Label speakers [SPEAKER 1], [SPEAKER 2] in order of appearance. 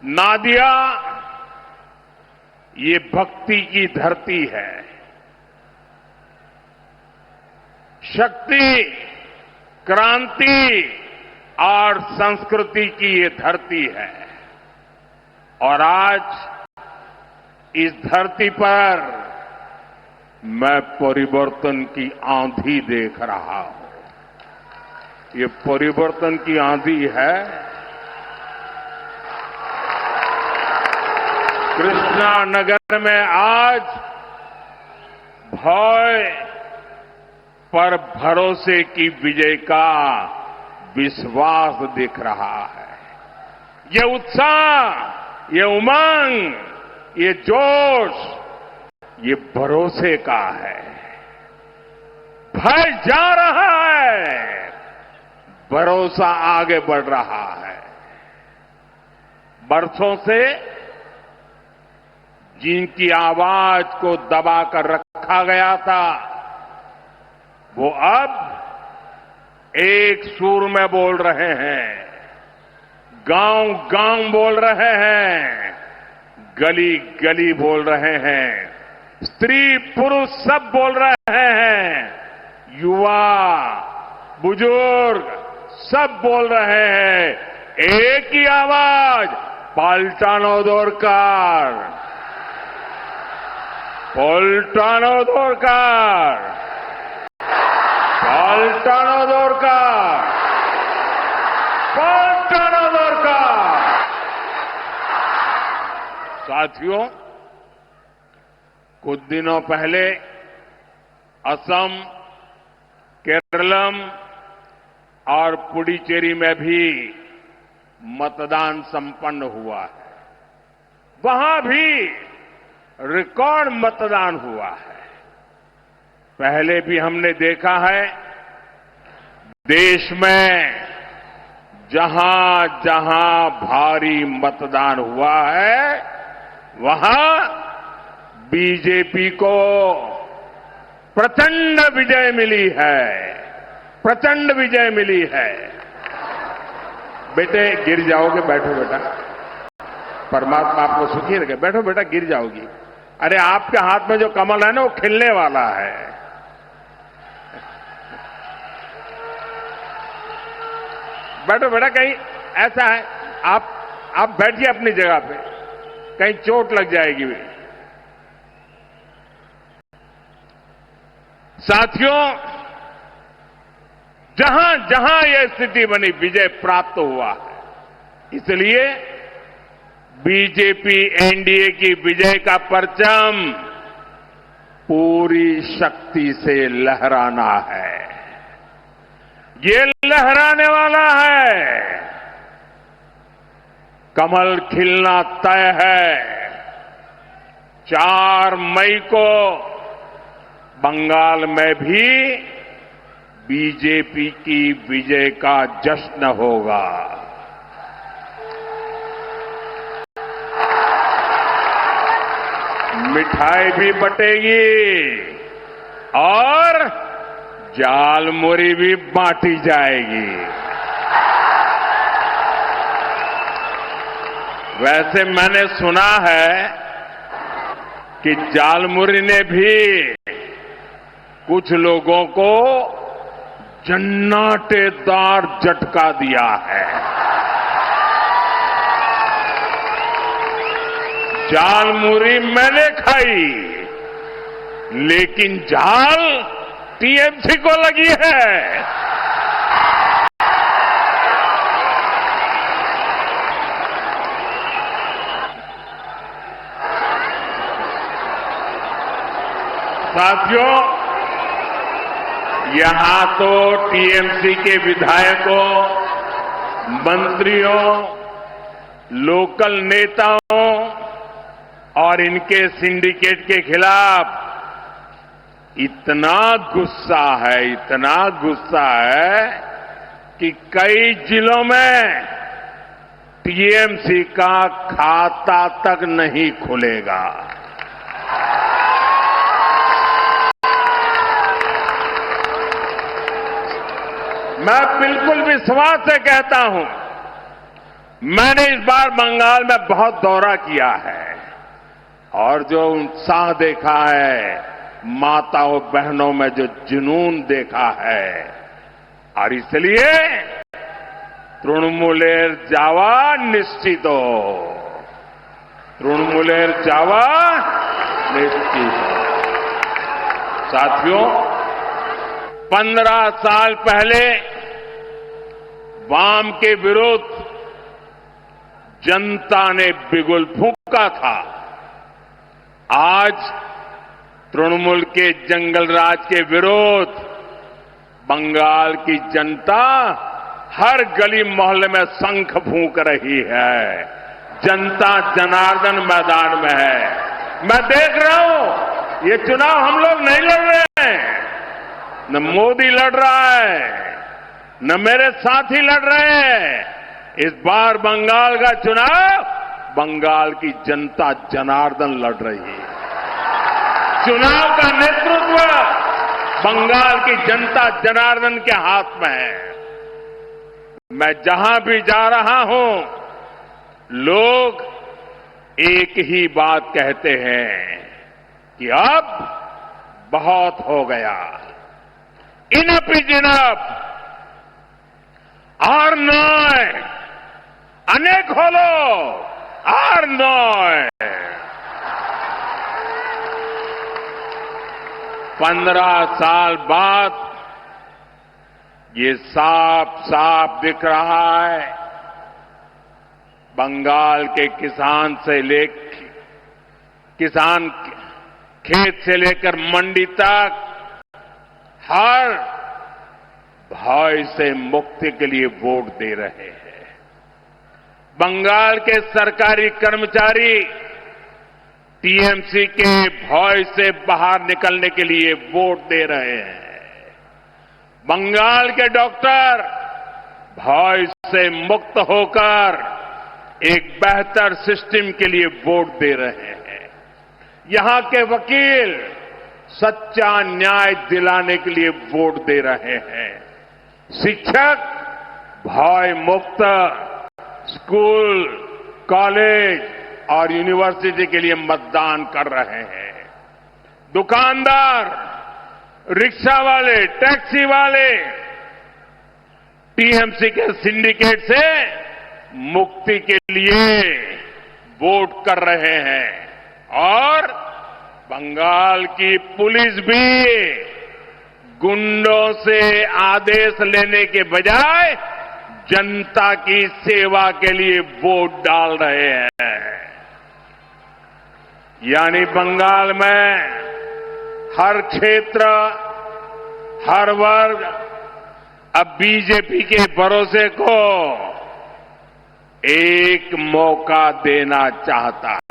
[SPEAKER 1] नादिया ये भक्ति की धरती है, शक्ति, क्रांति और संस्कृति की ये धरती है। और आज इस धरती पर मैं परिवर्तन की आंधी देख रहा हूं। ये परिवर्तन की आंधी है। कृष्णा नगर में आज भय पर भरोसे की विजय का विश्वास दिख रहा है। ये उत्साह, ये उमंग, ये जोश, ये भरोसे का है। भय जा रहा है, भरोसा आगे बढ़ रहा है। बरसों से जिनकी आवाज को दबाकर रखा गया था, वो अब एक सुर में बोल रहे हैं, गांव गांव बोल रहे हैं, गली गली बोल रहे हैं, स्त्री पुरुष सब बोल रहे हैं, युवा बुजुर्ग सब बोल रहे हैं। एक ही आवाज, पाल्टानो दरकार, पाल्टानो दरकार, पाल्टानो दरकार, पाल्टानो दरकार। साथियों, कुछ दिनों पहले असम, केरलम और पुडुचेरी में भी मतदान संपन्न हुआ है। वहां भी रिकॉर्ड मतदान हुआ है। पहले भी हमने देखा है, देश में जहां जहां भारी मतदान हुआ है, वहां बीजेपी को प्रचंड विजय मिली है, प्रचंड विजय मिली है। बेटे गिर जाओगे, बैठो बेटा, परमात्मा आपको सुखी रखे। बैठो बेटा, गिर जाओगी। अरे आपके हाथ में जो कमल है ना, वो खिलने वाला है। बैठो बेटा, कहीं ऐसा है आप बैठिए अपनी जगह पे, कहीं चोट लग जाएगी। साथियों, जहां जहां यह स्थिति बनी, विजय प्राप्त हुआ है। इसलिए बीजेपी एनडीए की विजय का परचम पूरी शक्ति से लहराना है। ये लहराने वाला है। कमल खिलना तय है। 4 मई को बंगाल में भी बीजेपी की विजय का जश्न होगा। मिठाई भी बटेगी और जालमुरी भी बांटी जाएगी। वैसे मैंने सुना है कि जालमुरी ने भी कुछ लोगों को जन्नाटेदार झटका दिया है। जालमुरी मैंने खाई, लेकिन जाल टीएमसी को लगी है। साथियों, यहां तो टीएमसी के विधायकों, मंत्रियों, लोकल नेताओं और इनके सिंडिकेट के खिलाफ इतना गुस्सा है, इतना गुस्सा है कि कई जिलों में टीएमसी का खाता तक नहीं खुलेगा। मैं बिल्कुल विश्वास से कहता हूं मैंने इस बार बंगाल में बहुत दौरा किया है और जो उत्साह देखा है, माताओं बहनों में जो जुनून देखा है, और इसलिए तृणमूलेर जावा निश्चितो, तृणमूलेर जावा निश्चित। साथियों, 15 साल पहले वाम के विरुद्ध जनता ने बिगुल फूंका था। आज तृणमूल के जंगल राज के विरुद्ध बंगाल की जनता हर गली मोहल्ले में शंख फूंक रही है। जनता जनार्दन मैदान में है। मैं देख रहा हूं, ये चुनाव हम लोग नहीं लड़ रहे हैं, न मोदी लड़ रहा है, न मेरे साथी लड़ रहे हैं। इस बार बंगाल का चुनाव बंगाल की जनता जनार्दन लड़ रही है। चुनाव का नेतृत्व बंगाल की जनता जनार्दन के हाथ में है। मैं जहां भी जा रहा हूं, लोग एक ही बात कहते हैं कि अब बहुत हो गया, इनफ इज इनफ, और नॉय अनेक होलो, और नॉय। 15 साल बाद ये साफ साफ दिख रहा है, बंगाल के किसान खेत से लेकर मंडी तक हर भय से मुक्ति के लिए वोट दे रहे हैं। बंगाल के सरकारी कर्मचारी टीएमसी के भय से बाहर निकलने के लिए वोट दे रहे हैं। बंगाल के डॉक्टर भय से मुक्त होकर एक बेहतर सिस्टम के लिए वोट दे रहे हैं। यहां के वकील सच्चा न्याय दिलाने के लिए वोट दे रहे हैं। शिक्षक भय मुक्त स्कूल, कॉलेज और यूनिवर्सिटी के लिए मतदान कर रहे हैं। दुकानदार, रिक्शा वाले, टैक्सी वाले टीएमसी के सिंडिकेट से मुक्ति के लिए वोट कर रहे हैं। और बंगाल की पुलिस भी गुंडों से आदेश लेने के बजाय जनता की सेवा के लिए वोट डाल रहे हैं। यानी बंगाल में हर क्षेत्र, हर वर्ग अब बीजेपी के भरोसे को एक मौका देना चाहता है।